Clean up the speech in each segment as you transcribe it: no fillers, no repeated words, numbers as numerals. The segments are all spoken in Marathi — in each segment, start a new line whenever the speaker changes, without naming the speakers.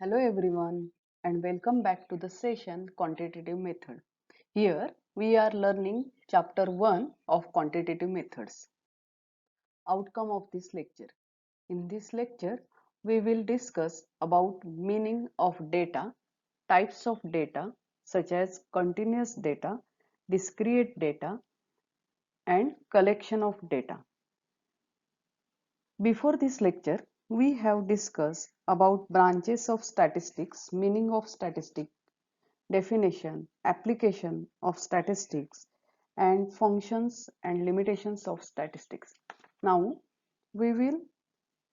Hello everyone and welcome back to the session Quantitative Method. Here we are learning chapter 1 of quantitative methods. Outcome of this lecture. In this lecture we will discuss about meaning of data, types of data such as continuous data, discrete data and collection of data. Before this lecture, we have discussed about branches of statistics, meaning of statistics, definition, application of statistics, and functions and limitations of statistics. Now, we will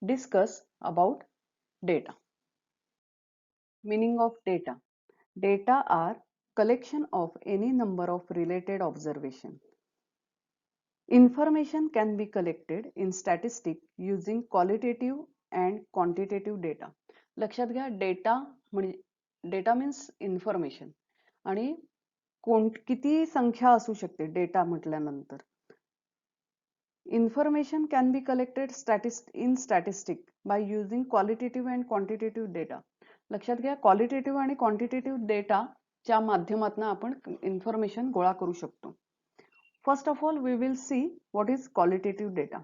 discuss about data. Meaning of data. Data are collection of any number of related observations. Information can be collected in statistics using qualitative and quantitative data. लक्षात घ्या डेटा म्हणजे डेटा मीन्स इन्फॉर्मेशन आणि किती संख्या असू शकते डेटा म्हटल्यानंतर. Information can be collected in statistics by using qualitative and quantitative data. लक्षात घ्या क्वालिटेटिव्ह आणि क्वांटिटेटिव्ह डेटा च्या माध्यमातून आपण इन्फॉर्मेशन गोळा करू शकतो. First of all, we will see what is qualitative data.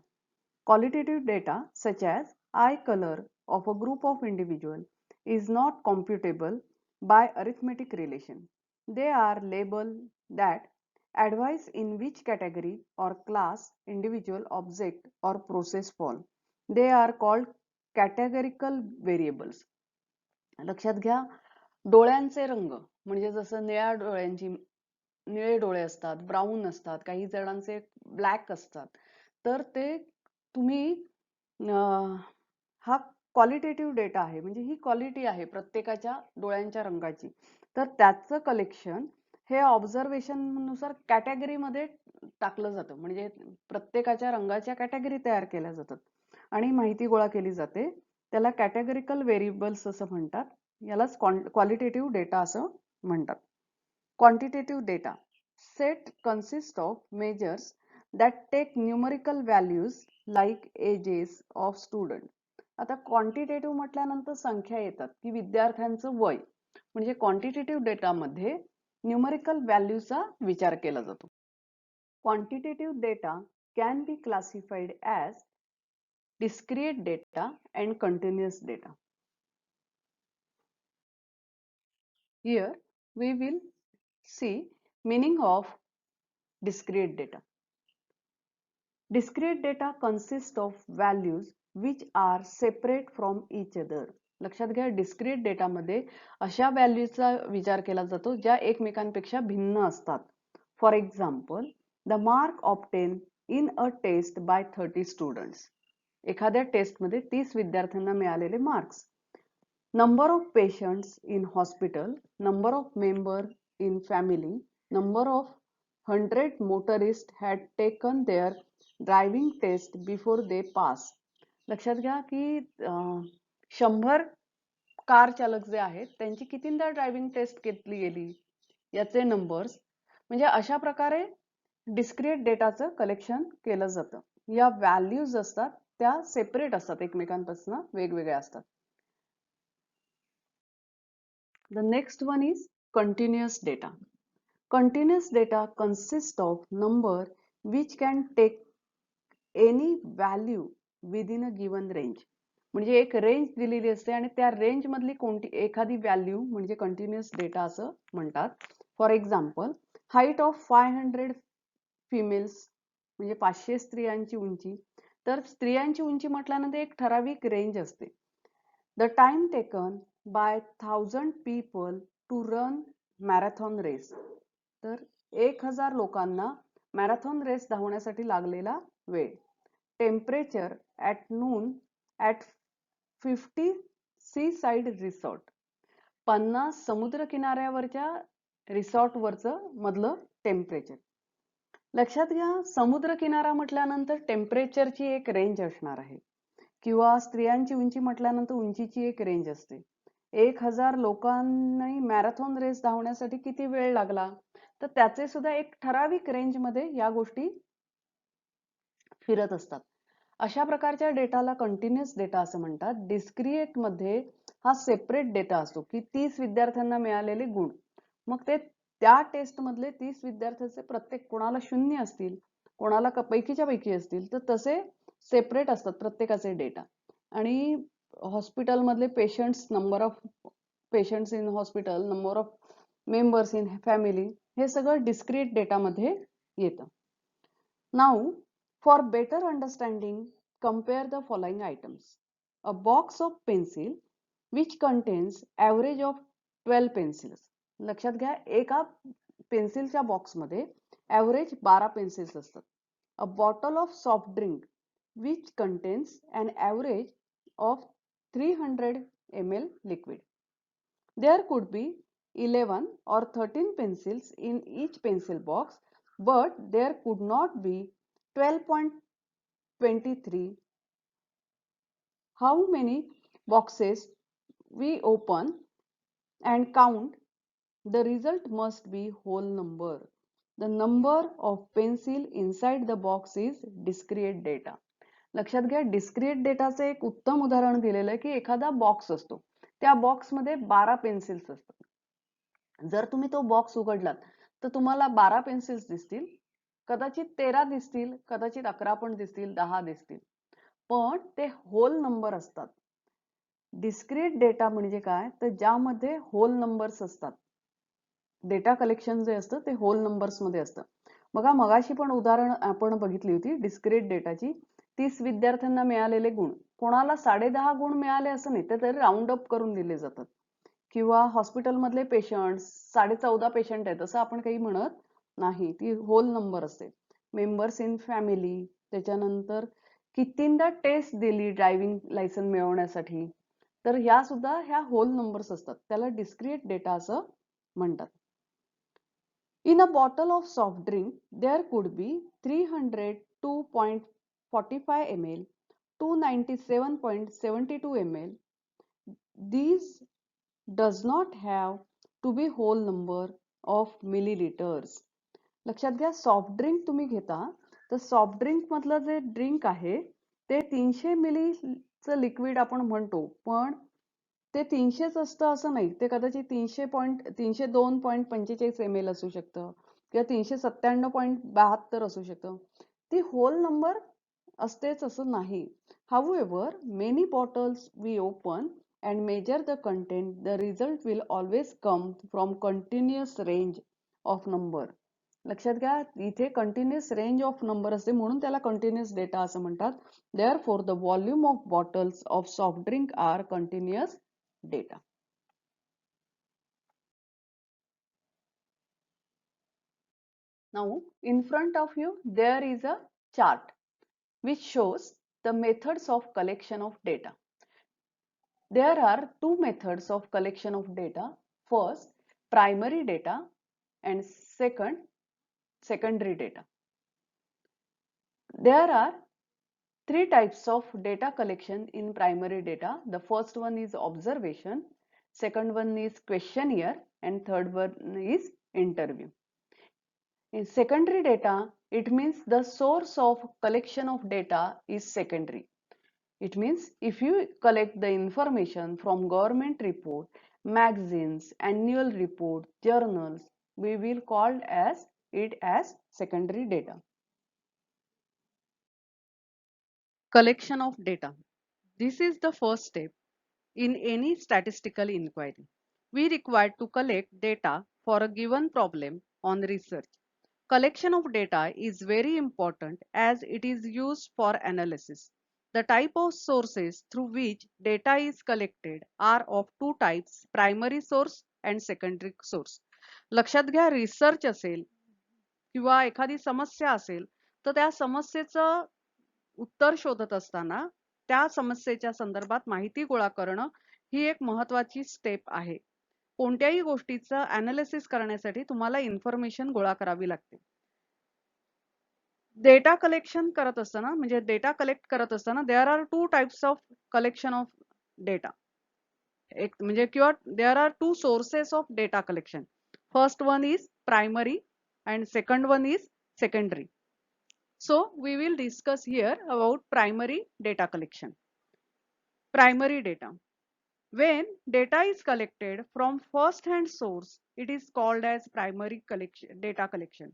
Qualitative data such as eye color of a group of individuals is not computable by arithmetic relation. They are labeled that advise in which category or class individual object or process fall. They are called categorical variables. लक्षात घ्या डोळ्यांचे रंग म्हणजे जसं निळे डोळे असतात, ब्राऊन असतात, काही जणांचे ब्लॅक असतात. तर ते तुम्ही हा क्वालिटेटिव्ह डेटा आहे म्हणजे ही क्वालिटी आहे प्रत्येकाच्या डोळ्यांच्या रंगाची. तर त्याचं कलेक्शन हे ऑब्झर्वेशन नुसार कॅटेगरीमध्ये टाकलं जातं म्हणजे प्रत्येकाच्या रंगाच्या कॅटेगरी तयार केल्या जातात आणि माहिती गोळा केली जाते. त्याला कॅटेगरिकल व्हेरिएबल्स असं म्हणतात. यालाच क्वालिटेटिव्ह डेटा असं म्हणतात. Quantitative data set consists of measures that take numerical values like ages of student. आता क्वांटिटेटिव्ह म्हटल्यानंतर संख्या येतात की विद्यार्थ्यांचं वय म्हणजे क्वांटिटेटिव्ह डेटा मध्ये न्यूमरिकल व्हॅल्यूचा विचार केला जातो. Quantitative data can be classified as discrete data and continuous data. Here we will see meaning of discrete data. Discrete data consists of values which are separate from each other. लक्षात घ्या डिस्क्रीट डेटा मध्ये अशा व्हॅल्यूचा विचार केला जातो ज्या एकमेकांपेक्षा भिन्न असतात. For example the mark obtain in a test by 30 students. एखाद्या टेस्ट मध्ये 30 विद्यार्थ्यांना मिळालेले marks. Number of patients in hospital, number of member in family, number of 100 motorist had taken their driving test before they pass. लक्षात घ्या की 100 कार चालक जे आहेत त्यांची कितींदा ड्रायव्हिंग टेस्ट घेतली गेली याचे नंबर्स. म्हणजे अशा प्रकारे डिस्क्रीट डेटाचं कलेक्शन केलं जातं. या व्हॅल्यूज असतात त्या सेपरेट असतात एकमेकांपासून वेगवेगळ्या असतात. The next one is continuous data. Continuous data consists of number which can take any value within a given range. म्हणजे एक रेंज दिलेली असते आणि त्या रेंज मधली कोणती एखादी व्हॅल्यू म्हणजे कंटिन्युअस डेटा असं म्हणतात. For example height of 500 females म्हणजे 500 स्त्रियांची उंची. तर स्त्रियांची उंची म्हटल्यानंतर एक ठराविक रेंज असते. The time taken by 1000 people to run marathon race. तर 1000 लोकांना मॅरेथॉन रेस धावण्यासाठी लागलेला वेळ. Temperature at noon at 50 sea side resort. 50 समुद्र किनाऱ्यावरच्या रिसॉर्टवरचं मधलं टेम्परेचर. लक्षात घ्या समुद्र किनारा म्हटल्यानंतर टेम्परेचरची एक रेंज असणार आहे किंवा स्त्रियांची उंची म्हटल्यानंतर उंचीची एक रेंज असते. 1000 लोकांनी मॅरेथॉन रेस धावण्यासाठी किती वेळ लागला तर त्याचे सुद्धा एक ठराविक रेंज मध्ये या गोष्टी फिरत असतात. अशा प्रकारच्या डेटाला कंटिन्युअस डेटा असं म्हणतात. डिस्क्रिएट मध्ये हा सेपरेट डेटा असतो की 30 विद्यार्थ्यांना मिळालेले गुण. मग ते त्या टेस्ट मधले 30 विद्यार्थ्यांचे प्रत्येक कोणाला 0 असतील, कोणाला पैकीच्या पैकी असतील, तर तसे सेपरेट असतात प्रत्येकाचे डेटा. आणि हॉस्पिटल मधले patients, number of patients in hospital, number of members in family, हे सगळं डिस्क्रीट डेटा मध्ये येतं. Now for better understanding compare the following items. A box of pencil which contains average of 12 pencils. लक्षात घ्या, एका पेन्सिलच्या बॉक्समध्ये ॲव्हरेज 12 पेन्सिल्स असतात. A bottle of soft drink which contains an average of 300 ml liquid. There could be 11 or 13 pencils in each pencil box, but there could not be 12.23. How many boxes we open and count, the result must be whole number. The number of pencil inside the box is discrete data. लक्षात घ्या, डिस्क्रिएट डेटाचं एक उत्तम उदाहरण दिलेलं आहे की एखादा बॉक्स असतो, त्या बॉक्समध्ये 12 पेन्सिल्स असतात. जर तुम्ही तो बॉक्स उघडलात तर तुम्हाला 12 पेन्सिल्स दिसतील, कदाचित 13 दिसतील, कदाचित 11 पण दिसतील, 10 दिसतील, पण ते होल नंबर असतात. डिस्क्रीट डेटा म्हणजे काय, तर ज्यामध्ये होल नंबर्स असतात. डेटा कलेक्शन जे असतं ते होल नंबर्स मध्ये असतं. बघा, मगाशी पण उदाहरण आपण बघितली होती डिस्क्रीट डेटाची. 30 विद्यार्थ्यांना मिळालेले गुण, कोणाला 10.5 गुण मिळाले असं नाही, ते तरी राऊंड अप करून दिले जातात. किंवा हॉस्पिटल मधले पेशंट 14.5 पेशंट आहेत असं आपण काही म्हणत नाही, ती होल नंबर असते. मेंबर्स इन फॅमिली, त्याच्यानंतर कितींदा टेस्ट दिली ड्रायव्हिंग लायसन मिळवण्यासाठी, तर ह्या सुद्धा ह्या होल नंबर्स असतात, त्याला डिस्क्रिएट डेटा असं म्हणतात. In a bottle of soft drink, there could be 302.45 ml, 297.72 ml. These does not have to be whole number of milliliters. लक्षात घ्या, सॉफ्ट ड्रिंक तुम्ही घेता तर सॉफ्ट ड्रिंक मधलं जे ड्रिंक आहे ते 300 मिलीचं लिक्विड आपण म्हणतो, पण ते 300च असतं असं नाही, ते कदाचित 302.45 ml असू शकतं किंवा 397.72 असू शकतं. ती होल नंबर असतेच असं नाही. However, many bottles we open and measure the content, the result will always come from continuous range of number. लक्षात घ्या, इथे कंटिन्युअस रेंज ऑफ नंबर असते म्हणून त्याला कंटिन्युअस डेटा असं म्हणतात. Therefore, the volume of bottles of soft drink are continuous data. Now, in front of you, there is a chart which shows the methods of collection of data. There are two methods of collection of data. First, primary data, and second, secondary data. There are three types of data collection in primary data. The first one is observation, second one is questionnaire, and third one is interview. In secondary data, it means the source of collection of data is secondary. It means if you collect the information from government report, magazines, annual report, journals, we will call it as secondary data. Collection of data. This is the first step in any statistical inquiry. We require to collect data for a given problem on research. Collection of data is very important as it is used for analysis. The type of sources through which data is collected are of two types, primary source and secondary source. लक्षात घ्या, रिसर्च असेल किंवा एखादी समस्या असेल तर त्या समस्येचं उत्तर शोधत असताना त्या समस्येच्या संदर्भात माहिती गोळा करणं ही एक महत्त्वाची स्टेप आहे. कोणत्याही गोष्टीचं ॲनालिसिस करण्यासाठी तुम्हाला इन्फॉर्मेशन गोळा करावी लागते. डेटा कलेक्शन करत असताना म्हणजे डेटा कलेक्ट करत असताना there are two types of collection of data. एक म्हणजे किंवा there are two sources of data collection. First one is primary and second one is secondary. So we will discuss here about primary data collection. Primary data. When data is collected from first-hand source, it is called as primary collection, data collection.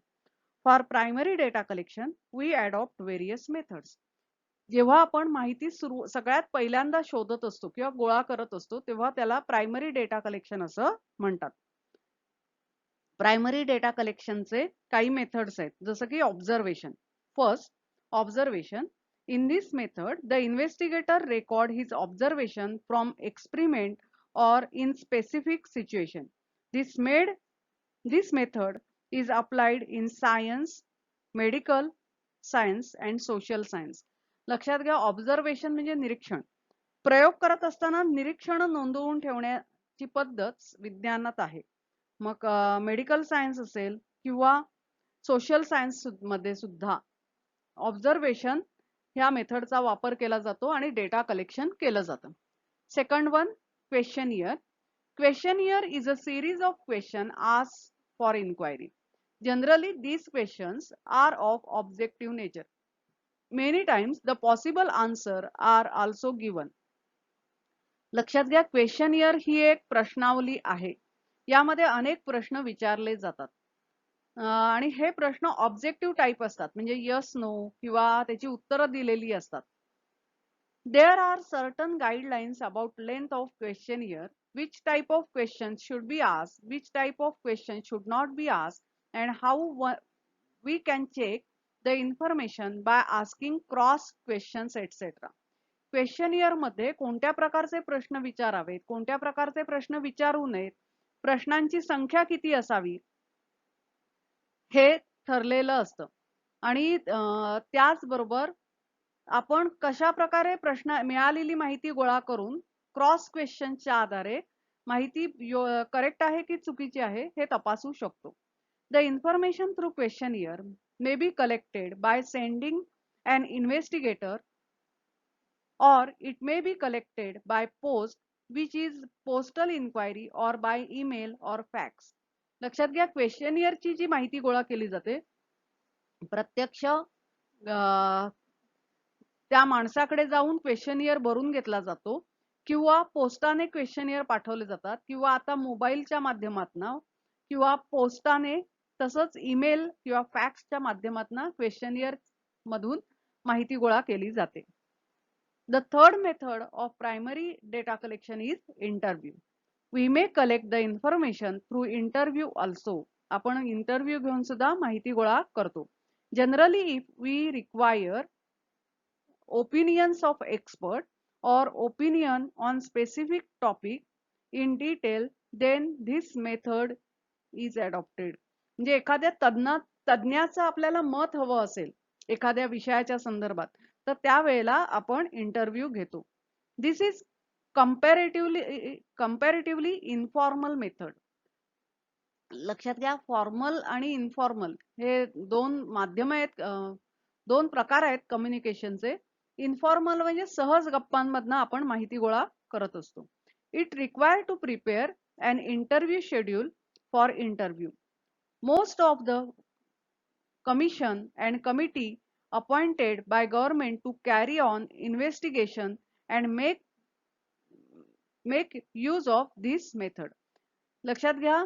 For primary data collection, we adopt various methods. जेव्हा आपण माहिती सगळ्यात पहिल्यांदा शोधत असतो किंवा गोळा करत असतो तेव्हा त्याला प्रायमरी डेटा कलेक्शन असं म्हणतात. प्रायमरी डेटा कलेक्शनचे काही मेथड्स आहेत, जसं की observation. First, observation. In this method, the investigator record his observation from experiment or in specific situation. This method is applied in science, medical science and social science. लक्षात घ्या, ऑब्झर्वेशन म्हणजे निरीक्षण. प्रयोग करत असताना निरीक्षण नोंदवून ठेवण्याची पद्धत विज्ञानात आहे. मग मेडिकल सायन्स असेल किंवा सोशल सायन्स मध्ये सुद्धा ऑब्झर्वेशन ह्या मेथडचा वापर केला जातो आणि डेटा कलेक्शन केलं जातं. Second one, questionnaire. Questionnaire is a series of questions asked for inquiry. Generally, these questions are of objective nature. Many times, the possible answer are also given. लक्षात घ्या, क्वेश्चनियर ही एक प्रश्नावली आहे. यामध्ये अनेक प्रश्न विचारले जातात आणि हे प्रश्न ऑब्जेक्टिव्ह टाइप असतात, म्हणजे यस नो किंवा त्याची उत्तरं दिलेली असतात. There are certain guidelines about length of questionnaire, which type of questions should be asked, which type of questions should not be asked, and how we can check the information by asking cross questions, etc. Questionnaire मध्ये कोणत्या प्रकारचे प्रश्न विचारावेत, कोणत्या प्रकारचे प्रश्न विचारू नयेत, प्रश्नांची संख्या किती असावी हे ठरलेलं असतं. आणि त्याचबरोबर आपण कशा प्रकारे प्रश्न मिळालेली माहिती गोळा करून क्रॉस क्वेश्चनच्या आधारे माहिती करेक्ट आहे की चुकीची आहे हे तपासू शकतो. The information through questionnaire may be collected by sending an investigator or it may be collected by post, which is postal inquiry, or by email or fax. लक्षात घ्या, क्वेश्चनियरची जी माहिती गोळा केली जाते प्रत्यक्ष त्या माणसाकडे जाऊन क्वेश्चनियर भरून घेतला जातो किंवा पोस्टाने क्वेश्चनियर पाठवले जातात किंवा आता मोबाईलच्या माध्यमातून किंवा पोस्टाने तसंच ईमेल किंवा फॅक्सच्या माध्यमातून क्वेश्चनियर मधून माहिती गोळा केली जाते. The third method of primary data collection is interview. We may collect the information through interview also. आपण इंटरव्ह्यू घेऊन सुद्धा माहिती गोळा करतो. Generally, if we require opinions of expert or opinion on specific topic in detail, then this method is adopted. म्हणजे एखाद्या तज्ञाचं आपल्याला मत हवं असेल एखाद्या विषयाच्या संदर्भात तर त्यावेळेला आपण इंटरव्ह्यू घेतो. दिस इज कंपॅरेटिव्हली इनफॉर्मल मेथड. लक्षात घ्या, फॉर्मल आणि इनफॉर्मल हे दोन माध्यम आहेत, दोन प्रकार आहेत कम्युनिकेशनचे. इनफॉर्मल म्हणजे सहज गप्पांमधनं आपण माहिती गोळा करत असतो. It require to prepare an interview schedule for interview. Most of the commission and committee appointed by government to carry on investigation and make use of this method. लक्षात घ्या,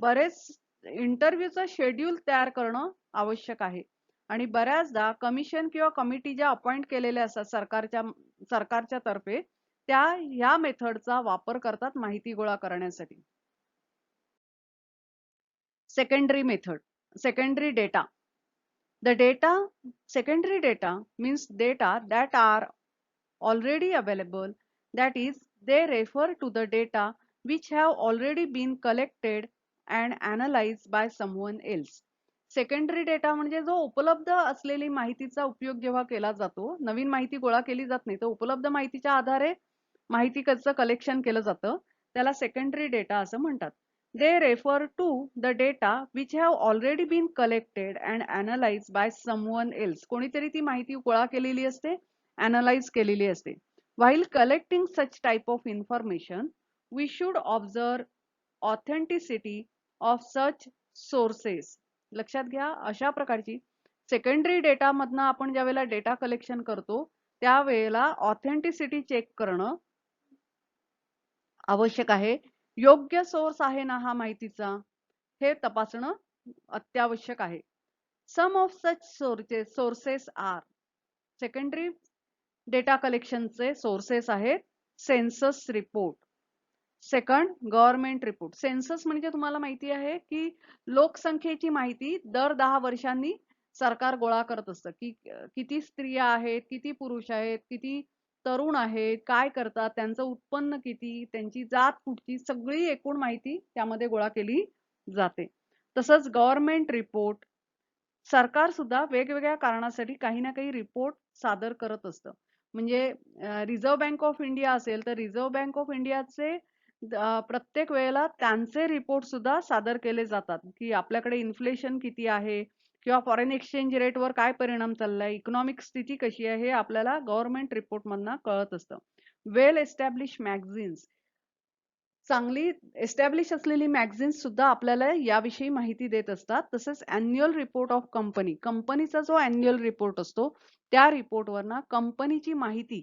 बरेच इंटरव्ह्यूचं शेड्यूल तयार करणं आवश्यक आहे आणि बऱ्याचदा कमिशन किंवा कमिटी ज्या अपॉइंट केलेल्या असतात सरकारच्या तर्फे त्या ह्या मेथडचा वापर करतात माहिती गोळा करण्यासाठी. Secondary method, secondary data. Secondary data means data that are already available, that is, they refer to the data which have already been collected and analyzed by someone else. Secondary data म्हणजे जो उपलब्ध असलेली माहितीचा उपयोग जेव्हा केला जातो, नवीन माहिती गोळा केली जात नाही तर उपलब्ध माहितीच्या आधारे माहितीचं कलेक्शन केलं जातं, त्याला सेकंडरी डेटा असं म्हणतात. They refer to the data which have already been collected and analyzed by someone else. कोणीतरी ती माहिती गोळा केलेली असते, analyze केलेली असते. While collecting such type of information, we should observe authenticity of such sources. लक्षात घ्या, अशा प्रकारची सेकंडरी डेटा मधनं आपण ज्या वेळेला डेटा कलेक्शन करतो त्यावेळेला ऑथेंटिसिटी चेक करणं आवश्यक आहे. योग्य सोर्स आहे ना हा माहितीचा, हे तपासणं अत्यावश्यक आहे. Some of such sources are secondary data कलेक्शनचे सोर्सेस आहेत census report, second government report. Census म्हणजे तुम्हाला माहिती आहे की लोकसंख्येची माहिती दर 10 वर्षांनी सरकार गोळा करत असतं की किती स्त्रिया आहेत, किती पुरुष आहेत, किती तरुण आहेत, काय करतात, त्यांचं उत्पन्न किती, त्यांची जात कुठची, सगळी एकूण माहिती त्यामध्ये गोळा केली जाते. तसंच गव्हर्नमेंट रिपोर्ट, सरकार सुद्धा वेगवेगळ्या कारणासाठी काही ना काही रिपोर्ट सादर करत असतं. म्हणजे रिझर्व्ह बँक ऑफ इंडिया असेल तर रिझर्व्ह बँक ऑफ इंडियाचे प्रत्येक वेळेला त्यांचे रिपोर्ट सुद्धा सादर केले जातात की आपल्याकडे इन्फ्लेशन किती आहे किंवा फॉरेन एक्सचेंज रेटवर काय परिणाम चाललाय, इकॉनॉमिक स्थिती कशी आहे, हे आपल्याला गव्हर्नमेंट रिपोर्ट मधनं कळत असतं. वेल एस्टॅब्लिश मॅगझिन्स, चांगली एस्टॅब्लिश असलेली मॅगझिन्स सुद्धा आपल्याला याविषयी माहिती देत असतात. तसेच अॅन्युअल रिपोर्ट ऑफ कंपनी, कंपनीचा जो अॅन्युअल रिपोर्ट असतो त्या रिपोर्टवरनं कंपनीची माहिती,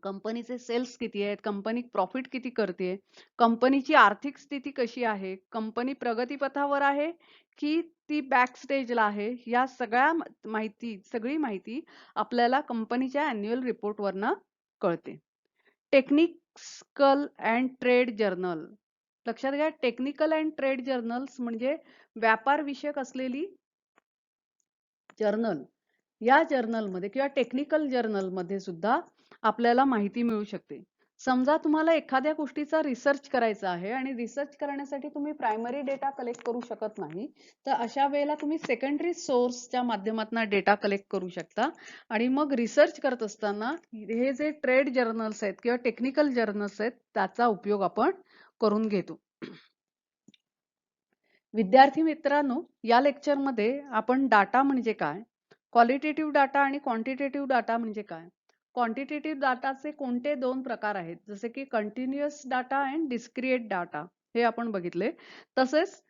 कंपनीचे सेल्स किती आहेत, कंपनी प्रॉफिट किती करते, कंपनीची आर्थिक स्थिती कशी आहे, कंपनी प्रगतीपथावर आहे की ती बॅक स्टेजला आहे, या सगळी माहिती आपल्याला कंपनीच्या अॅन्युअल रिपोर्टवरनं कळते. टेक्निकल अँड ट्रेड जर्नल, लक्षात घ्या, टेक्निकल अँड ट्रेड जर्नल्स म्हणजे व्यापार विषयक असलेली जर्नल. या जर्नलमध्ये किंवा टेक्निकल जर्नलमध्ये सुद्धा आपल्याला माहिती मिळू शकते. समजा तुम्हाला एखाद्या गोष्टीचा रिसर्च करायचा आहे आणि रिसर्च करण्यासाठी तुम्ही प्रायमरी डेटा कलेक्ट करू शकत नाही, तर अशा वेळेला तुम्ही सेकंडरी सोर्सच्या माध्यमातून डेटा कलेक्ट करू शकता आणि मग रिसर्च करत असताना हे जे ट्रेड जर्नल्स आहेत किंवा टेक्निकल जर्नल्स आहेत त्याचा उपयोग आपण करून घेतो. विद्यार्थी मित्रांनो, या लेक्चरमध्ये आपण डाटा म्हणजे काय, क्वालिटेटिव्ह डाटा आणि क्वांटिटेटिव्ह डाटा म्हणजे काय, क्वांटिटेटिव्ह डाटाचे कोणते दोन प्रकार आहेत, जसे की continuous data and discrete data, हे आपण बघितले. तसेच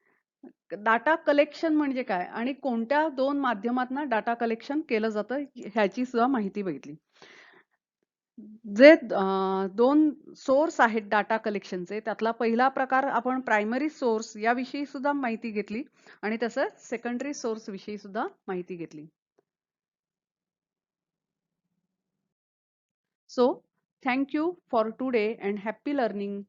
डाटा कलेक्शन म्हणजे काय आणि कोणत्या दोन माध्यमातून डाटा कलेक्शन केलं जातं ह्याची सुद्धा माहिती बघितली. जे दोन सोर्स आहेत डाटा कलेक्शनचे, त्यातला पहिला प्रकार आपण प्रायमरी सोर्स याविषयी सुद्धा माहिती घेतली आणि तसंच सेकंडरी सोर्स विषयी सुद्धा माहिती घेतली. So thank you for today and happy learning.